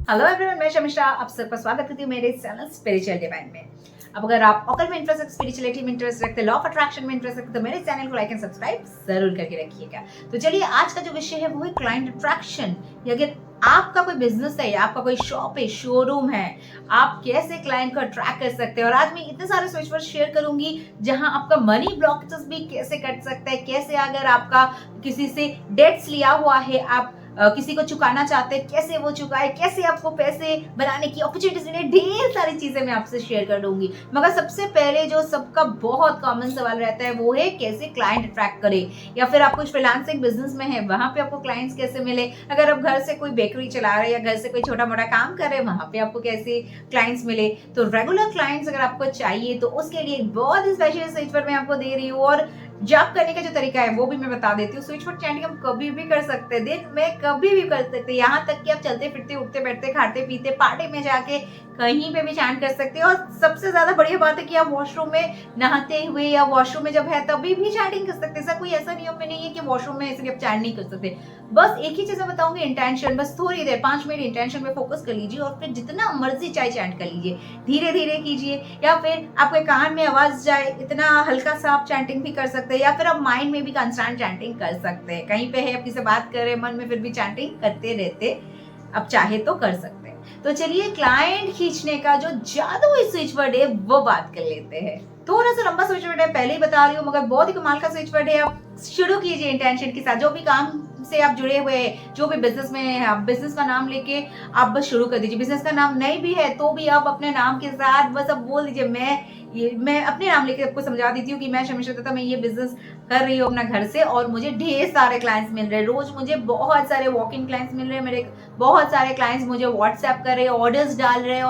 Hello everyone, मैं शमिष्ठा आप सबका स्वागत करती हूँ मेरे चैनल स्पिरिचुअल डिवाइन में। अब अगर आप ऑकल्ट में इंटरेस्ट, स्पिरिचुअलिटी में इंटरेस्ट रखते, लॉ ऑफ अट्रैक्शन में इंटरेस्ट रखते तो मेरे चैनल को लाइक एंड सब्सक्राइब जरूर करके रखिएगा। तो चलिए, आज का जो विषय है वो है क्लाइंट अट्रैक्शन। अगर आपका कोई बिजनेस है या आपका कोई शॉप है, शोरूम है, आप कैसे क्लाइंट को अट्रैक्ट कर सकते हैं। और आज मैं इतने सारे स्विच वर्ड शेयर करूंगी जहां आपका मनी ब्लॉकेजेस भी कैसे कट सकता है, कैसे अगर आपका किसी से डेट्स लिया हुआ है, आप किसी को चुकाना चाहते हैं, कैसे वो चुकाए, कैसे आपको पैसे बनाने की अपॉर्चुनिटीज मिले, ढेर सारी चीजें मैं आपसे शेयर कर दूंगी। मगर सबसे पहले जो सबका बहुत कॉमन सवाल रहता है वो है कैसे क्लाइंट अट्रैक्ट करे, या फिर आप कुछ फ्रीलांसिंग बिजनेस में है, वहां पे आपको क्लाइंट्स कैसे मिले। अगर आप घर से कोई बेकरी चला रहे हैं या घर से कोई छोटा मोटा काम कर रहे हैं, वहां पे आपको कैसे क्लाइंट्स मिले। तो रेगुलर क्लाइंट्स अगर आपको चाहिए तो उसके लिए एक बहुत ही स्पेशल स्विच वर्ड मैं आपको दे रही हूँ, और जॉब करने का जो तरीका है वो भी मैं बता देती हूँ। स्विच वर्ड चैटिंग हम कभी भी कर सकते हैं, दिन में कभी भी कर सकते हैं, यहाँ तक कि आप चलते फिरते, उठते बैठते, खाते पीते, पार्टी में जाके कहीं पे भी चैट कर सकते हैं। और सबसे ज्यादा बढ़िया बात है कि आप वॉशरूम में नहाते हुए या वॉशरूम में जब है तभी भी चैटिंग कर सकते हैं। कोई ऐसा नियम में नहीं है कि वॉशरूम में इसलिए आप चैट नहीं कर सकते। बस एक ही चीज मैं बताऊंगी, इंटेंशन। बस थोड़ी देर 5 मिनट इंटेंशन पे फोकस कर लीजिए और फिर जितना मर्जी चाहे चैट कर लीजिए, धीरे धीरे कीजिए, या फिर आपके कान में आवाज जाए इतना हल्का सा आप चैटिंग भी कर सकते हैं, या फिर आप माइंड में भी कंस्टेंट चैटिंग कर सकते हैं। कहीं पे है, आप किसी से बात कर रहे हैं, मन में फिर भी चैटिंग करते रहते आप चाहे तो कर सकते हैं। तो चलिए, क्लाइंट खींचने का जो जादुई स्विच वर्ड है वो बात कर लेते हैं। थोड़ा सा लंबा स्विच वर्ड है, पहले ही बता रही हूँ, मगर बहुत ही कमाल का स्विच वर्ड है। आप शुरू कीजिए इंटेंशन के साथ। जो भी काम से आप जुड़े हुए हैं, जो भी बिजनेस में है, आप बिजनेस का नाम लेके आप बस शुरू कर दीजिए। बिजनेस का नाम नहीं भी है तो भी आप अपने नाम के साथ बस अब बोल दीजिए, मैं अपने नाम लेके आपको समझा देती हूँ कि मैं शमिष्ठा दत्ता, मैं ये बिजनेस कर रही हूँ अपना घर से, और मुझे ढेर सारे क्लाइंट्स मिल रहे हैं। रोज मुझे बहुत सारे वॉक इन क्लाइंट्स मिल रहे हैं, मेरे बहुत सारे क्लाइंट्स मुझे व्हाट्सएप कर रहे हैं, ऑर्डर्स डाल रहे हैं,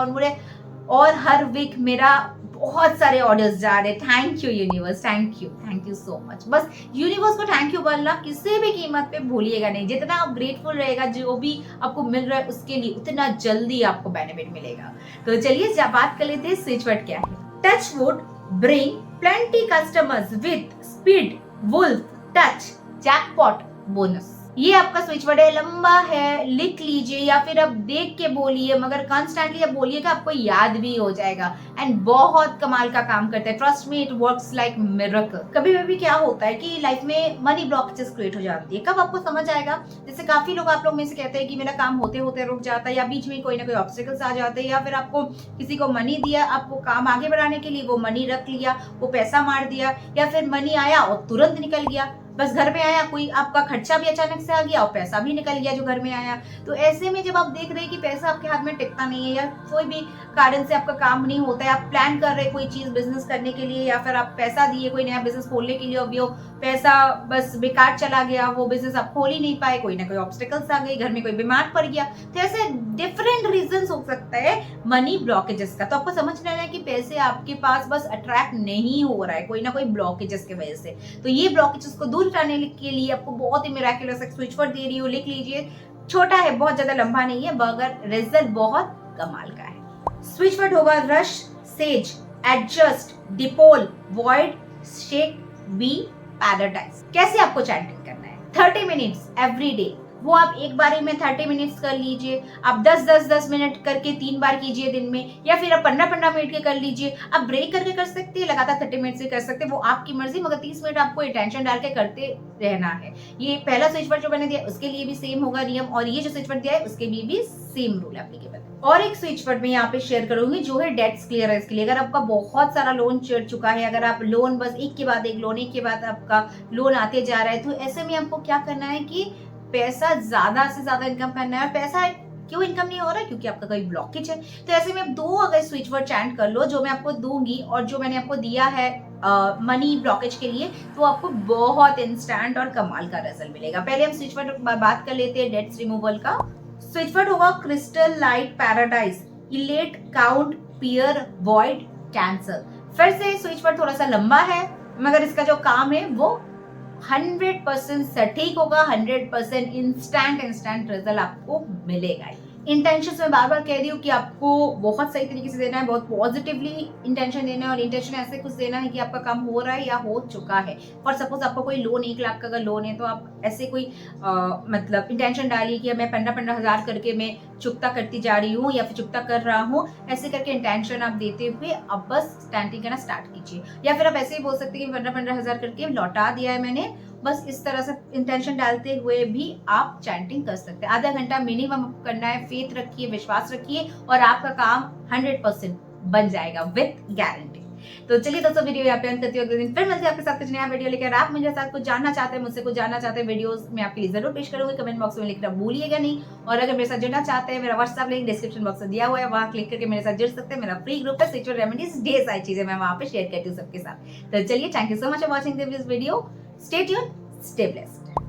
और हर वीक मेरा बहुत सारे ऑर्डर्स जा रहे हैं। Thank you universe, thank you so much. बस यूनिवर्स को थैंक यू बोलना किसी भी कीमत पे भूलिएगा नहीं। जितना आप ग्रेटफुल रहेगा, जो भी आपको मिल रहा है उसके लिए, उतना जल्दी आपको बेनिफिट मिलेगा। तो चलिए बात कर लेते हैं स्विच वर्ड क्या है। Touch wood bring plenty customers with speed, wolf touch, jackpot, bonus. ये आपका स्विच वर्ड है, लंबा है, लिख लीजिए या फिर आप देख के बोलिए, मगर कॉन्स्टेंटली आप बोलिएगा, आपको याद भी हो जाएगा। एंड बहुत कमाल का काम करता है, trust me, it works like miracle. कभी कभी क्या होता है कि लाइफ में मनी ब्लॉकेजेस क्रिएट हो जाती है, कब आपको समझ आएगा। जैसे काफी लोग आप लोग में से कहते हैं कि मेरा काम होते होते रुक जाता है, या बीच में कोई ना कोई ऑब्स्टिकल्स आ जाते हैं, या फिर आपको किसी को मनी दिया, आपको काम आगे बढ़ाने के लिए, वो मनी रख लिया, वो पैसा मार दिया, या फिर मनी आया और तुरंत निकल गया। बस घर में आया, कोई आपका खर्चा भी अचानक से आ गया और पैसा भी निकल गया जो घर में आया। तो ऐसे में जब आप देख रहे हैं कि पैसा आपके हाथ में टिकता नहीं है, या कोई भी कारण से आपका काम नहीं होता है, आप प्लान कर रहे हैं कोई चीज बिजनेस करने के लिए, या फिर आप पैसा दिए कोई नया बिजनेस खोलने के लिए, और वो पैसा बस बेकार चला गया, वो बिजनेस आप खोल ही नहीं पाए, कोई ना कोई ऑब्स्टिकल्स आ गई, घर में कोई बीमार पड़ गया। तो ऐसे डिफरेंट रीजन हो सकता है मनी ब्लॉकेजेस का। तो आपको समझ लेना है कि पैसे आपके पास बस अट्रैक्ट नहीं हो रहा है, कोई ना कोई ब्लॉकेजेस की वजह से। तो ये ब्लॉकेजेस को दूर करने के लिए आपको बहुत ही मिराकुलस एक स्विच वर्ड दे रही हूँ, लिख लीजिए। छोटा है, बहुत ज्यादा लंबा नहीं है, मगर रिजल्ट बहुत कमाल का है। स्विच वर्ड होगा rush, sage, adjust, dipole, void, shake, be, paradise. कैसे आपको चैंटिंग करना है? 30 मिनट्स एवरी डे, वो आप एक बारी में 30 मिनट्स कर लीजिए। आप 10-10 मिनट करके 3 बार कीजिए दिन में, या फिर आप 15-15 मिनट के कर लीजिए। आप ब्रेक करके कर सकते हैं, लगातार 30 मिनट से कर सकते हैं, वो आपकी मर्जी, मगर 30 मिनट आपको इंटेंशन डाल के करते रहना है। ये पहला स्विच वर्ड जो मैंने दिया उसके लिए भी सेम होगा नियम, और ये जो स्विच वर्ड दिया है उसके लिए भी सेम रूल एप्लीकेबल। और एक स्विच वर्ड मैं यहाँ पे शेयर करूंगी जो है डेट्स क्लियरेंस के लिए। अगर आपका बहुत सारा लोन चढ़ चुका है, अगर आप लोन बस एक के बाद एक लोन, एक के बाद आपका लोन आते जा रहा है, तो ऐसे में आपको क्या करना है कि पैसा ज्यादा से ज्यादा इनकम करना है। पैसा क्यों इनकम नहीं हो रहा है? क्योंकि आपका कोई ब्लॉकेज है। तो ऐसे में 2 अगर स्विच वर्ड चैंट कर लो, जो मैं आपको दूंगी और जो मैंने आपको दिया है मनी ब्लॉकेज के लिए, तो आपको बहुत इंस्टेंट और कमाल का रिजल्ट मिलेगा। पहले हम स्विच वर्ड बात कर लेते हैं डेट्स रिमूवल का। स्विच वर्ड होगा क्रिस्टल लाइट पैराडाइज, इलेट, काउंट, पियर, वॉइड, कैंसर। फिर से स्विच वर्ड थोड़ा सा लंबा है, मगर इसका जो काम है वो 100% सटीक होगा, 100% इंस्टेंट रिजल्ट आपको मिलेगा। इंटेंशन में बार बार कह रही हूँ कि आपको बहुत सही तरीके से देना है, बहुत पॉजिटिवली इंटेंशन देना है, और इंटेंशन ऐसे कुछ देना है कि आपका काम हो रहा है या हो चुका है। फॉर सपोज आपका कोई लोन 1 लाख का अगर लोन है, तो आप ऐसे कोई मतलब इंटेंशन डालिए कि मैं 15-15 हज़ार करके मैं चुकता करती जा रही हूँ या फिर चुकता कर रहा हूँ, ऐसे करके इंटेंशन आप देते हुए अब बस चैंटिंग करना स्टार्ट कीजिए। या फिर आप ऐसे ही बोल सकते हैं कि 15-15 हज़ार करके लौटा दिया है मैंने, बस इस तरह से इंटेंशन डालते हुए भी आप चैंटिंग कर सकते हैं। आधा घंटा मिनिमम करना है, फेथ रखिए, विश्वास रखिए और आपका काम 100% बन जाएगा विथ गारंटी। तो चलिए दोस्तों, वीडियो यहाँ पे अंत करती हूँ। अगले दिन फिर मिलते हैं आपके साथ कुछ नया वीडियो लेकर। आप मुझे साथ कुछ जानना चाहते हैं, मुझसे कुछ जानना चाहते हैं, वीडियोस में आपके लिए जरूर पेश करूंगी। कमेंट बॉक्स में लिखना भूलिएगा नहीं। और अगर मेरे साथ जुड़ना चाहते हैं, मेरा व्हाट्सएप लिंक डिस्क्रिप्शन बॉक्स में दिया हुआ है, वहाँ क्लिक करके मेरे साथ जुड़ सकते हैं। मेरा फ्री ग्रुप है स्पिरिचुअल रेमेडीज, ढेर सारी चीजें मैं वहाँ पे शेयर करती हूँ सबके साथ। तो चलिए, thank you so much for watching this video. Stay tuned, stay blessed.